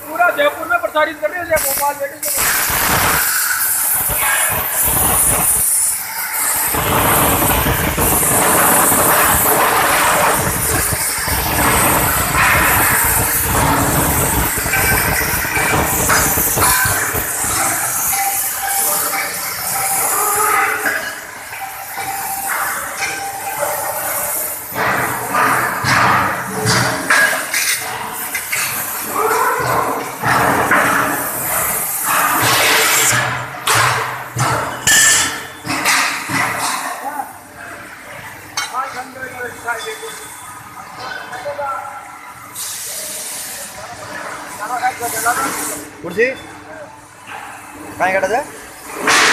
पूरा जयपुर में प्रसारित कर रही है, भोपाल बेटे कुर्सी काय काढायचं